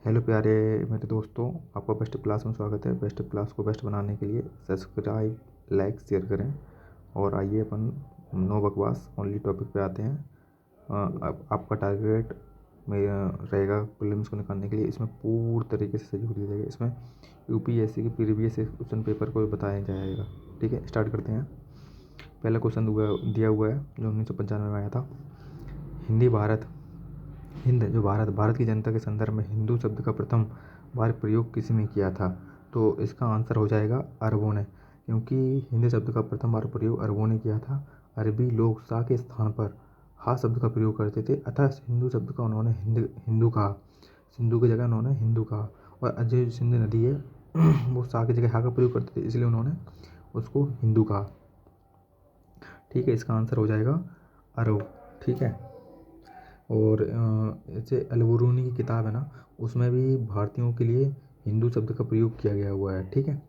Hello प्यारे मेरे दोस्तों, आपका बेस्ट क्लास में स्वागत है। बेस्ट क्लास को बेस्ट बनाने के लिए सब्सक्राइब, लाइक, शेयर करें। और आइए अपन नो बकवास ओनली टॉपिक पे आते हैं। आपका टारगेट मेरा रहेगा प्रीलिम्स को निकालने के लिए। इसमें पूरी तरीके से सहयोग दिया जाएगा। इसमें यूपीएससी के प्रीवियस क्वेश्चन पेपर को बताया जाएगा। ठीक है, स्टार्ट करते हैं। पहला क्वेश्चन दिया हुआ है जो 1995 में आया था। हिंद जो भारत की जनता के संदर्भ में हिंदू शब्द का प्रथम बार प्रयोग किसने किया था? तो इसका आंसर हो जाएगा अरबों ने, क्योंकि हिंदी शब्द का प्रथम बार प्रयोग अरबों ने किया था। अरबी लोग सा के स्थान पर हा शब्द का प्रयोग करते थे, अतः हिंदू शब्द का उन्होंने हिंदू कहा। सिंधु की जगह उन्होंने हिंदू कहा। और अजय सिंध नदी है वो सा की जगह हा का प्रयोग करते थे, इसलिए उन्होंने उसको हिंदू कहा। ठीक है, इसका आंसर हो जाएगा अरब। ठीक है। और जैसे अलबरूनी की किताब है ना, उसमें भी भारतीयों के लिए हिंदू शब्द का प्रयोग किया गया हुआ है। ठीक है।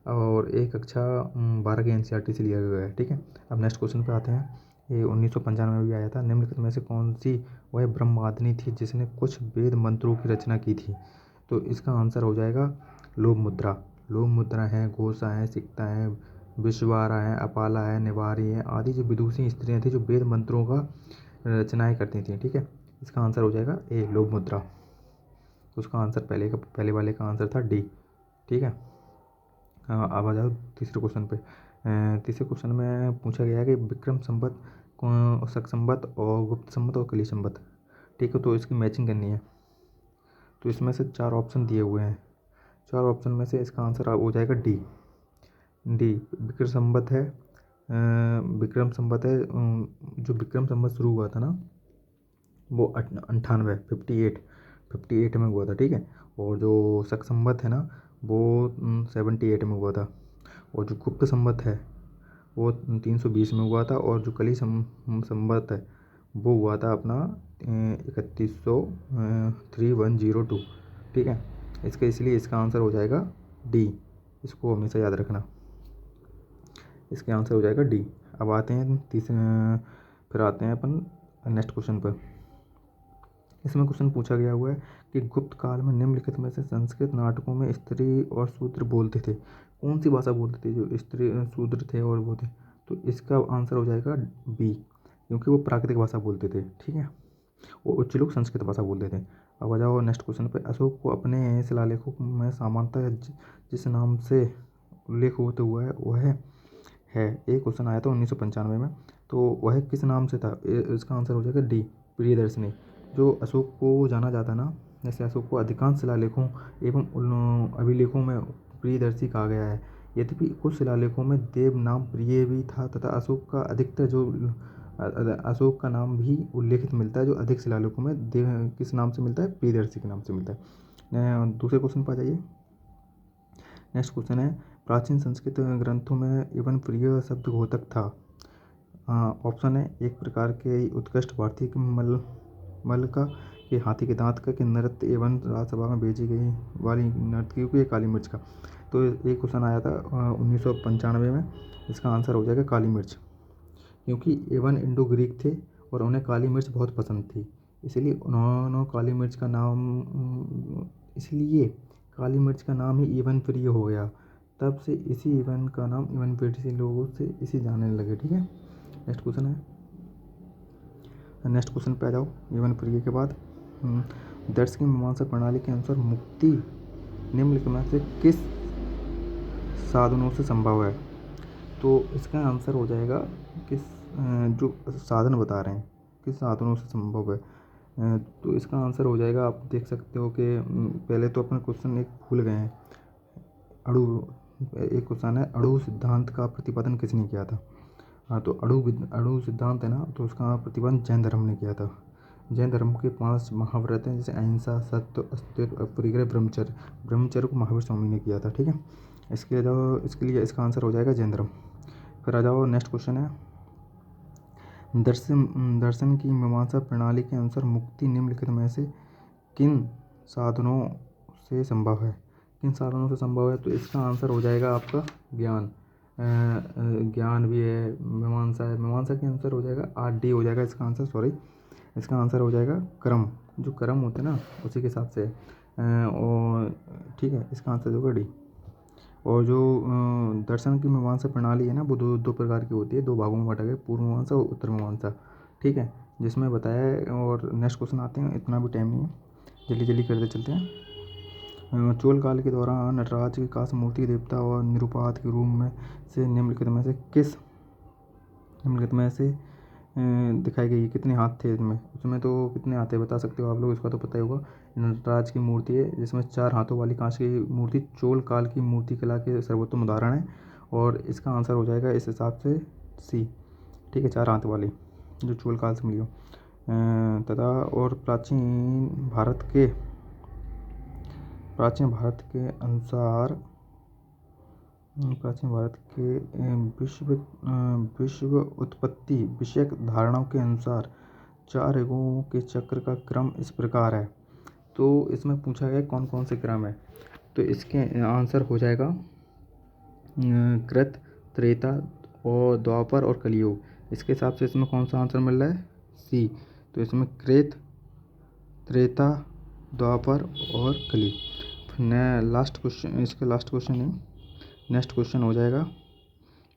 और एक कक्षा 12 के एनसीईआरटी से लिया गया है। ठीक है। अब नेक्स्ट क्वेश्चन पे आते हैं। ये 1995 में भी आया था। निम्नलिखित में से कौन सी वह ब्रह्मादिनी थी जिसने कुछ वेद मंत्रों की रचना की थी? तो इसका आंसर हो जाएगा लोभ मुद्रा। लोभ मुद्रा है, घोषा है, सिक्ता है, विश्वारा है, अपाला है, निवारी है आदि जो विदुषी स्त्रियां थी जो वेद मंत्रों का रचनाएं करती थी। ठीक है, इसका आंसर हो जाएगा ए लोभ मुद्रा। उसका आंसर पहले वाले का आंसर था डी। ठीक है। अब आ जाओ तीसरे क्वेश्चन पे। तीसरे क्वेश्चन में पूछा गया है कि विक्रम संवत, शक संवत और गुप्त संवत और कली संवत। ठीक है, तो इसकी मैचिंग करनी है। तो इसमें से 4 ऑप्शन दिए हुए हैं। 4 ऑप्शन में से इसका आंसर हो जाएगा डी। विक्रम संवत है। विक्रम संवत है। जो विक्रम संवत शुरू हुआ था ना, वो 98 58 में हुआ था। ठीक है। और जो शक संवत है ना, वो 78 में हुआ था। और जो गुप्त संवत है वो 320 में हुआ था। और जो कली संवत है वो हुआ था अपना 3102। ठीक है। इसलिए इसका आंसर हो जाएगा डी। इसको हमेशा याद रखना। इसका आंसर हो जाएगा डी। अब आते हैं फिर आते हैं अपन नेक्स्ट क्वेश्चन पर। इसमें क्वेश्चन पूछा गया हुआ है कि गुप्त काल में निम्नलिखित में से संस्कृत नाटकों में स्त्री और शूद्र बोलते थे। कौन सी भाषा बोलते थे जो स्त्री शूद्र थे और वो थे? तो इसका आंसर हो जाएगा बी, क्योंकि वो प्राकृतिक भाषा बोलते थे। ठीक है। वो उच्च लोग संस्कृत भाषा बोलते थे। अब आ जाओ नेक्स्ट क्वेश्चन पे। अशोक को अपने शिलालेखों में सामान्यतः जिस नाम से उल्लेख होता हुआ है वह है एक क्वेश्चन आया था 1995 में। तो वह किस नाम से था? इसका आंसर हो जाएगा डी, प्रियदर्शनी। जो अशोक को जाना जाता ना, जैसे अशोक को अधिकांश शिलालेखों एवं अभिलेखों में प्रियदर्शी कहा गया है। यद्यपि कुछ शिलालेखों में देव नाम प्रिय भी था तथा अशोक का अधिकतर जो अशोक का नाम भी उल्लेखित मिलता है, जो अधिक शिलालेखों में देव किस नाम से मिलता है? प्रियदर्शी के नाम से मिलता है। दूसरे क्वेश्चन पर आ जाइए। नेक्स्ट क्वेश्चन है, प्राचीन संस्कृत ग्रंथों में एवं प्रिय शब्द घोतक था। ऑप्शन है एक प्रकार के उत्कृष्ट भारतीय मल्लिका के हाथी के दांत का, कि नृत्य एवं राजसभा में भेजी गई वाली नर्तकियों की, काली मिर्च का। तो एक क्वेश्चन आया था 1995 में। इसका आंसर हो जाएगा काली मिर्च, क्योंकि एवन इंडो ग्रीक थे और उन्हें काली मिर्च बहुत पसंद थी, इसलिए उन्होंने काली मिर्च का नाम इसलिए काली मिर्च का नाम ही एवन प्रिय हो गया। तब से इसी एवन का नाम एवन प्रिय लोगों से इसी जानने लगे। ठीक है। नेक्स्ट क्वेश्चन है। नेक्स्ट क्वेश्चन पे आ जाओ। एवन प्रिय के बाद दर्श की मीमांसा प्रणाली के अनुसार मुक्ति निम्नलिखित में से किस साधनों से संभव है? तो इसका आंसर हो जाएगा किस जो साधन बता रहे हैं किस साधनों से संभव है। तो इसका आंसर हो जाएगा, आप देख सकते हो कि पहले तो अपने क्वेश्चन एक भूल गए हैं। एक क्वेश्चन है, अणु सिद्धांत का प्रतिपादन किसने किया था? हाँ, तो अणु सिद्धांत है ना, तो उसका प्रतिपादन जैन धर्म ने किया था। जैन धर्म के 5 महाव्रत हैं, जैसे अहिंसा, सत्य, अस्तित्व, अपरिग्रह, ब्रह्मचर्य को महावीर स्वामी ने किया था। ठीक है। इसके लिए इसका आंसर हो जाएगा जैन धर्म। फिर आ जाओ नेक्स्ट क्वेश्चन है, दर्शन की मीमांसा प्रणाली के अनुसार मुक्ति निम्नलिखित में से किन साधनों से संभव है? किन साधनों से संभव है? तो इसका आंसर हो जाएगा आपका ज्ञान। ज्ञान भी है, मीमांसा है। मीमांसा के आंसर हो जाएगा आर डी हो जाएगा इसका आंसर। सॉरी, इसका आंसर हो जाएगा कर्म। जो कर्म होते हैं ना, उसी के हिसाब से और ठीक है, इसका आंसर होगा डी। और जो दर्शन की मीमांसा प्रणाली है ना, वो दो प्रकार की होती है, दो भागों में बांटा गया, पूर्व मीमांसा और उत्तर मीमांसा। ठीक है, जिसमें बताया है। और नेक्स्ट क्वेश्चन आते हैं, इतना भी टाइम नहीं है, जल्दी जल्दी करते चलते हैं। चोल काल के दौरान नटराज की कांस्य मूर्ति देवता और निरुपात के रूप में से निम्नलिखित में से दिखाई गई, कितने हाथ थे इसमें? उसमें तो कितने हाथ थे बता सकते हो आप लोग, इसका तो पता ही होगा। नटराज की मूर्ति है जिसमें 4 हाथों वाली कांच की मूर्ति चोल काल की मूर्ति कला के सर्वोत्तम उदाहरण है। और इसका आंसर हो जाएगा इस हिसाब से सी। ठीक है, 4 हाथ वाली जो चोल काल से मिली हो। तथा और प्राचीन भारत के अनुसार प्राचीन भारत के विश्व उत्पत्ति विषयक धारणाओं के अनुसार 4 युगों के चक्र का क्रम इस प्रकार है। तो इसमें पूछा गया कौन कौन से क्रम है, तो इसके आंसर हो जाएगा कृत, त्रेता और द्वापर और कलियुग। इसके हिसाब से इसमें कौन सा आंसर मिल रहा है? सी। तो इसमें कृत, त्रेता, द्वापर और कली। लास्ट क्वेश्चन, इसका लास्ट क्वेश्चन है। नेक्स्ट क्वेश्चन हो जाएगा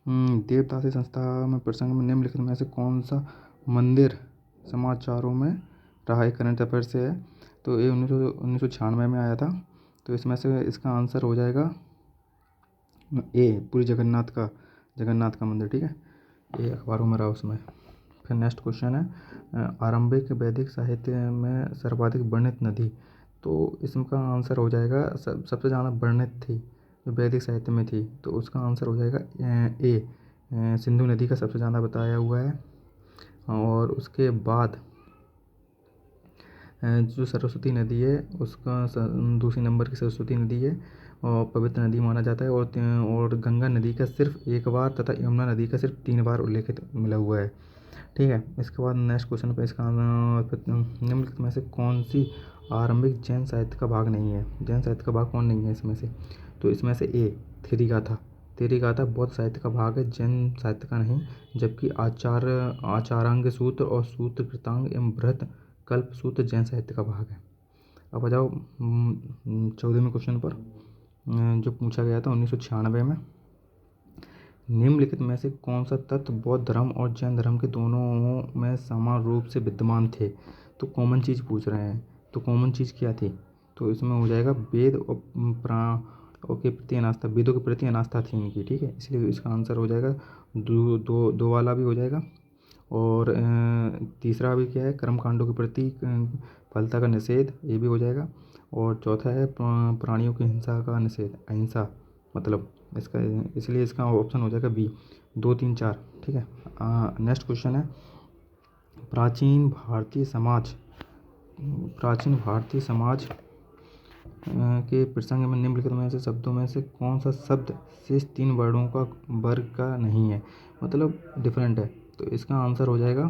देवदासी संस्था में प्रसंग में निम्नलिखित में से कौन सा मंदिर समाचारों में रहा है? करंट अफेयर से है, तो ये 1996 में आया था। तो इसमें से इसका आंसर हो जाएगा ए, पूरी जगन्नाथ का मंदिर। ठीक है, ये अखबारों में रहा उसमें। फिर नेक्स्ट क्वेश्चन है आरंभिक वैदिक साहित्य में सर्वाधिक वर्णित नदी। तो इसका आंसर हो जाएगा सबसे ज़्यादा वर्णित थी जो वैदिक साहित्य में थी, तो उसका आंसर हो जाएगा ए, सिंधु नदी का सबसे ज़्यादा बताया हुआ है। और उसके बाद जो सरस्वती नदी है उसका दूसरी नंबर की सरस्वती नदी है और पवित्र नदी माना जाता है। और गंगा नदी का सिर्फ एक बार तथा यमुना नदी का सिर्फ 3 बार उल्लेखित मिला हुआ है। ठीक है, इसके बाद नेक्स्ट क्वेश्चन पे इसका निम्नलिखित में से कौन सी आरंभिक जैन साहित्य का भाग नहीं है? जैन साहित्य का भाग कौन नहीं है इसमें से? तो इसमें से ए, थेरी गाथा बौद्ध साहित्य का भाग है, जैन साहित्य का नहीं। जबकि आचारांग सूत्र और सूत्र कृतांग एवं बृहत कल्प सूत्र जैन साहित्य का भाग है। अब आ जाओ 14वें क्वेश्चन पर जो पूछा गया था 1996 में। निम्नलिखित में से कौन सा तत्व बौद्ध धर्म और जैन धर्म के दोनों में समान रूप से विद्यमान थे? तो कॉमन चीज़ पूछ रहे हैं, तो कॉमन चीज़ क्या थी? तो इसमें हो जाएगा वेद और के प्रति अनास्था, वेदों के प्रति अनास्था थी इनकी। ठीक है, इसलिए इसका आंसर हो जाएगा दो वाला भी हो जाएगा। और तीसरा भी क्या है, कर्म कांडों के प्रति फलता का निषेध, ये भी हो जाएगा। और चौथा है प्राणियों की हिंसा का निषेध, अहिंसा मतलब इसका, इसलिए इसका ऑप्शन हो जाएगा बी, 2, 3, 4। ठीक है, नेक्स्ट क्वेश्चन है प्राचीन भारतीय समाज के प्रसंग में निम्नलिखित में से शब्दों में से कौन सा शब्द शेष 3 वर्णों का वर्ग का नहीं है, मतलब डिफरेंट है? तो इसका आंसर हो जाएगा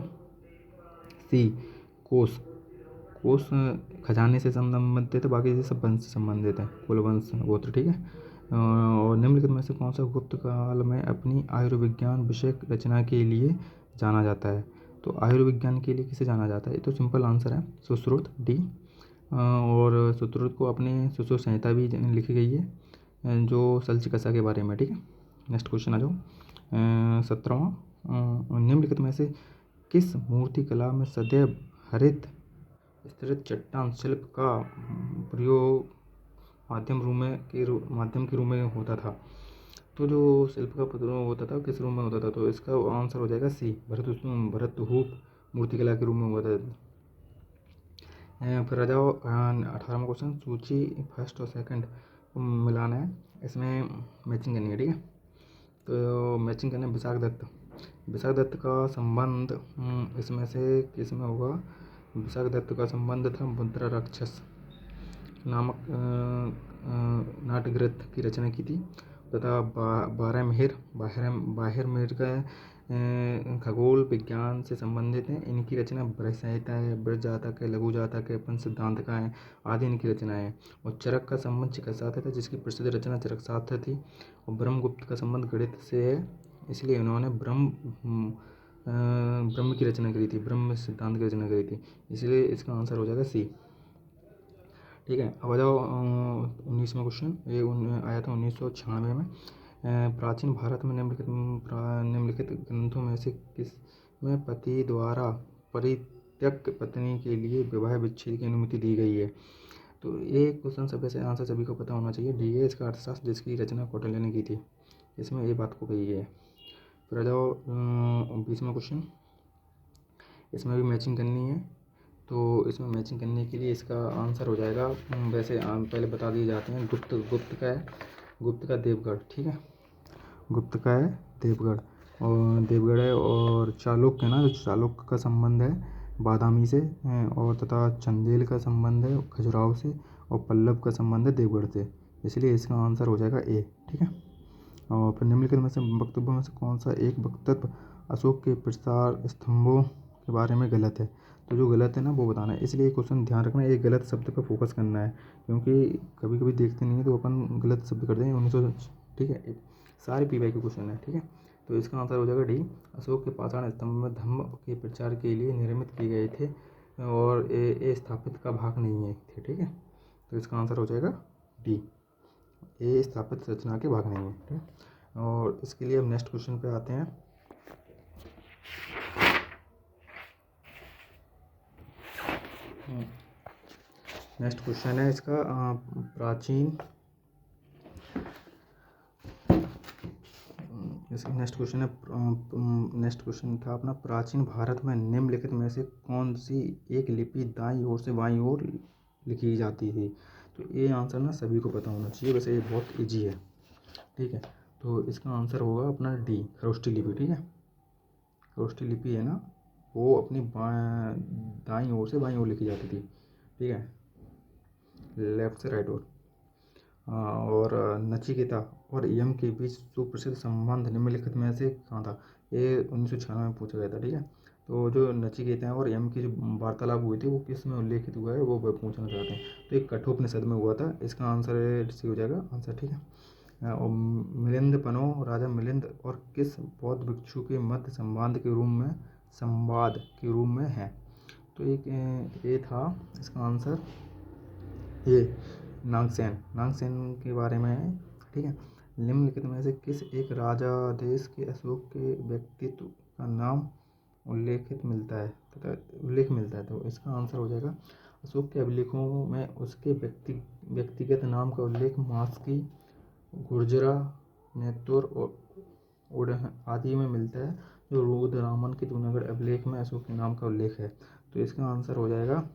सी, कोश। कोश खजाने से संबंधित है, बाकी सब वंश से संबंधित है, कुल वंश गोत्र। ठीक है, और निम्नलिखित में से कौन सा गुप्त काल में अपनी आयुर्विज्ञान विषयक रचना के लिए जाना जाता है? तो आयुर्विज्ञान के लिए किसे जाना जाता है? ये तो सिंपल आंसर है, सुश्रुत, डी। और सुश्रुत को अपनी सुश्रुत संहिता भी लिखी गई है जो सल्चिकित्सा के बारे में। ठीक है, नेक्स्ट क्वेश्चन आ जाओ 17वां। निम्नलिखित में से किस मूर्ति कला में सदैव हरित स्तरित चट्टान शिल्प का प्रयोग माध्यम के रूप में होता था? तो जो शिल्प का प्रयोग होता था किस रूप में होता था? तो इसका आंसर हो जाएगा सी, भरतहूप मूर्तिकला के रूप में होता था। फिर आ जाओ 18वां क्वेश्चन, सूची फर्स्ट और सेकंड को मिलाना है, इसमें मैचिंग करनी है। ठीक है, तो मैचिंग करना है। विशाख दत्त का संबंध इसमें से किस में होगा? विशाख दत्त का संबंध था मुद्रा राक्षस नामक नाट्यग्रंथ की रचना की थी तथा बाहिर मेहर का खगोल विज्ञान से संबंधित है। इनकी रचना बृहत संहिता है, बृहत जातक है, लघु जातक है, पंच सिद्धांत का है, आदि इनकी रचना है। और चरक का संबंध चिकित्सा था जिसकी प्रसिद्ध रचना चरक शास्त्र थी। और ब्रह्मगुप्त का संबंध गणित से है, इसलिए उन्होंने ब्रह्म की रचना करी थी, ब्रह्म सिद्धांत की रचना करी थी, इसलिए इसका आंसर हो जाएगा सी। ठीक ठीक है। अब आ जाओ 19वां क्वेश्चन, ये आया था 1996 में। प्राचीन भारत में निम्नलिखित ग्रंथों में से किस में पति द्वारा परित्यक्त पत्नी के लिए विवाह विच्छेद की अनुमति दी गई है? तो ये क्वेश्चन सब से आंसर सभी को पता होना चाहिए। डी है इसका अर्थशास्त्र, जिसकी रचना कौटिल्य ने की थी, इसमें ये बात को कही है। फिर आ जाओ 20वां क्वेश्चन, इसमें भी मैचिंग करनी है। तो इसमें मैचिंग करने के लिए इसका आंसर हो जाएगा, वैसे पहले बता दिए जाते हैं। गुप्त का देवगढ़, ठीक है। गुप्त का है देवगढ़, और देवगढ़ है। और चालुक्य ना, जो चालुक्य का संबंध है बादामी से, और तथा चंदेल का संबंध है खजुराहो से, और पल्लव का संबंध है देवगढ़ से, इसलिए इसका आंसर हो जाएगा ए, ठीक है। और फिर निम्नलिखित में से वक्तव्यों में से कौन सा एक वक्तव्य अशोक के प्रसार स्तंभों के बारे में गलत है? तो जो गलत है ना वो बताना है, इसलिए क्वेश्चन ध्यान रखना है, एक गलत शब्द पर फोकस करना है, क्योंकि कभी कभी देखते नहीं है तो अपन गलत शब्द कर देंगे 1900, ठीक है। सारे पीवाई के क्वेश्चन है, ठीक है। तो इसका आंसर हो जाएगा डी, अशोक के पाषाण स्तंभ में धम्म के प्रचार के लिए निर्मित किए गए थे, और ये स्थापित का भाग नहीं है थे, ठीक है। तो इसका आंसर हो जाएगा डी, ये स्थापित रचना के भाग नहीं है, ठीक है। और इसके लिए अब नेक्स्ट क्वेश्चन पे आते हैं। नेक्स्ट क्वेश्चन है इसका नेक्स्ट क्वेश्चन था अपना, प्राचीन भारत में निम्नलिखित में से कौन सी एक लिपि दाईं ओर से बाईं ओर लिखी जाती थी? तो ये आंसर ना सभी को पता होना चाहिए, वैसे ये बहुत इजी है, ठीक है। तो इसका आंसर होगा अपना डी, खरोष्ठी लिपि, ठीक है। खरोष्ठी लिपि है ना, वो अपनी दाईं ओर से बाईं ओर लिखी जाती थी, ठीक है, लेफ्ट से राइट ओर। और नचिकेता और यम के बीच सुप्रसिद्ध संबंध निम्नलिखित में से कहाँ था? ये 1996 में पूछा गया था, ठीक है। तो जो नचिकेता और यम की जो वार्तालाप हुई थी वो किस में उल्लेखित हुआ है, वो पूछना चाहते हैं। तो एक कठोपनिषद में हुआ था, इसका आंसर सी हो जाएगा आंसर, ठीक है। और मिलिंद पनो, राजा मिलिंद और किस बौद्ध भिक्षु के मध्य संवाद के रूप में है? तो एक ये था इसका आंसर, ये नागसेन के बारे में है, ठीक है। निम्नलिखित में से किस एक राजादेश के अशोक के व्यक्तित्व का नाम उल्लेख मिलता है? तो इसका आंसर हो जाएगा, अशोक के अभिलेखों में उसके व्यक्तिगत नाम का उल्लेख मास्की, गुर्जरा, नेतुर और उड़ह आदि में मिलता है। जो रुद्ररामन के जूनागढ़ अभिलेख में अशोक के नाम का उल्लेख है। तो इसका आंसर हो जाएगा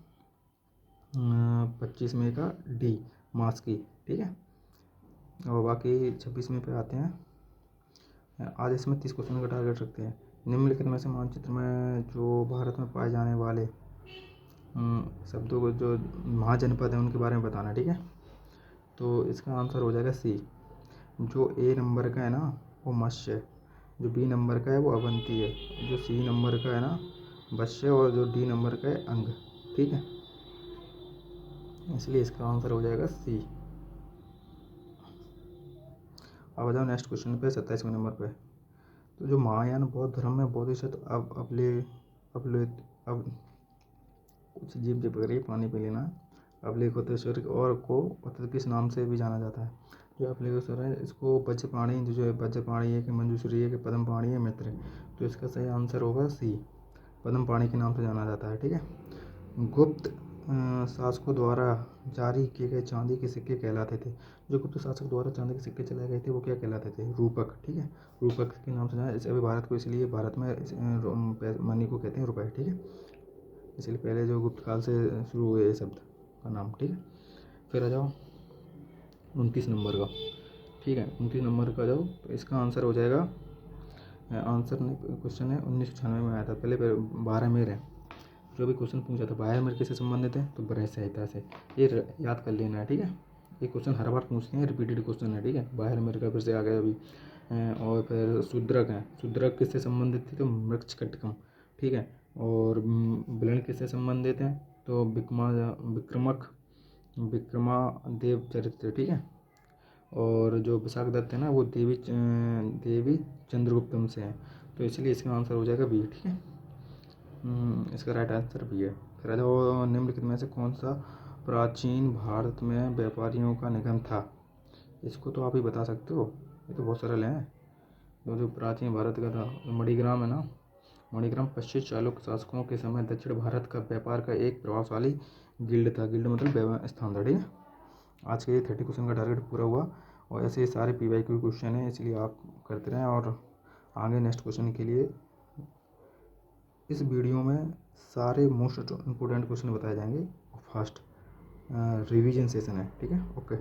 25वें का डी, मास्की, ठीक है। और बाकी 26वें पे आते हैं। आज इसमें 30 क्वेश्चन का टारगेट रखते हैं। निम्नलिखित में से मानचित्र में जो भारत में पाए जाने वाले शब्दों को, जो महाजनपद हैं उनके बारे में बताना, ठीक है। तो इसका आंसर हो जाएगा सी, जो ए नंबर का है ना वो मत्स्य है, जो बी नंबर का है वो अवंती है, जो सी नंबर का है ना वत्स्य, और जो डी नंबर का है अंग, ठीक है। इसलिए इसका आंसर हो जाएगा सी। अब आ जाओ नेक्स्ट क्वेश्चन पे, 27वें नंबर पे। तो जो महायान बौद्ध धर्म में बोधिसत्व अब कुछ जीभ जब करिए, पानी पी लेना। अवलेखोत्तेश्वर और को किस नाम से भी जाना जाता है? जो अवलेखोत्तेश्वर है इसको वज्रपाणी, जो है वज्रपाणी है कि मंजूश्री है कि पद्मपाणी है मित्र है? तो इसका सही आंसर होगा सी, पद्मपाणी के नाम से जाना जाता है, ठीक है। गुप्त शासकों द्वारा जारी किए गए चांदी के सिक्के कहलाते थे। जो गुप्त शासक द्वारा चांदी के सिक्के चलाए गए थे वो क्या कहलाते थे? रूपक, ठीक है। रूपक के नाम से जाना, इसे अभी भारत को, इसलिए भारत में मनी को कहते हैं रुपए, ठीक है। इसलिए पहले जो गुप्त काल से शुरू हुए ये शब्द का नाम, ठीक है। फिर आ जाओ 29 नंबर का, ठीक है। 29 नंबर का जाओ, तो इसका आंसर हो जाएगा, आंसर नहीं, क्वेश्चन है 1996 में आया था, पहले बारहमेर है। जो भी क्वेश्चन पूछा था बारहमेर किससे संबंधित है? तो ब्रह्म संहिता से, ये याद कर लेना है, ठीक है। ये क्वेश्चन हर बार पूछते हैं, रिपीटेड क्वेश्चन है, ठीक है। बारहमेर का फिर से आ गया अभी। और फिर शूद्रक है, शूद्रक किससे संबंधित थी? तो मृच्छकटिकम, ठीक है। और ब्लैंड किससे संबंधित है? तो विक्रमादेव चरित्र, ठीक है। और जो विशाख दत्त है ना वो देवी चंद्रगुप्तम से है, तो इसलिए इसका आंसर हो जाएगा बी, ठीक है। इसका राइट आंसर बी है। फिर आ जाओ, निम्नलिखित में से कौन सा प्राचीन भारत में व्यापारियों का निगम था? इसको तो आप ही बता सकते हो, ये तो बहुत सरल है। जो प्राचीन भारत का था, मणिग्राम है ना, मणिग्राम पश्चिम चालुक्य शासकों के समय दक्षिण भारत का व्यापार का एक प्रभावशाली गिल्ड था। गिल्ड मतलब स्थान था, ठीक है। आज के 30 क्वेश्चन का टारगेट पूरा हुआ, और ऐसे ही सारे PYQ क्वेश्चन हैं, इसलिए आप करते रहें। और आगे नेक्स्ट क्वेश्चन के लिए इस वीडियो में सारे मोस्ट इम्पोर्टेंट क्वेश्चन बताए जाएंगे। फर्स्ट रिवीजन सेशन है, ठीक है। ओके।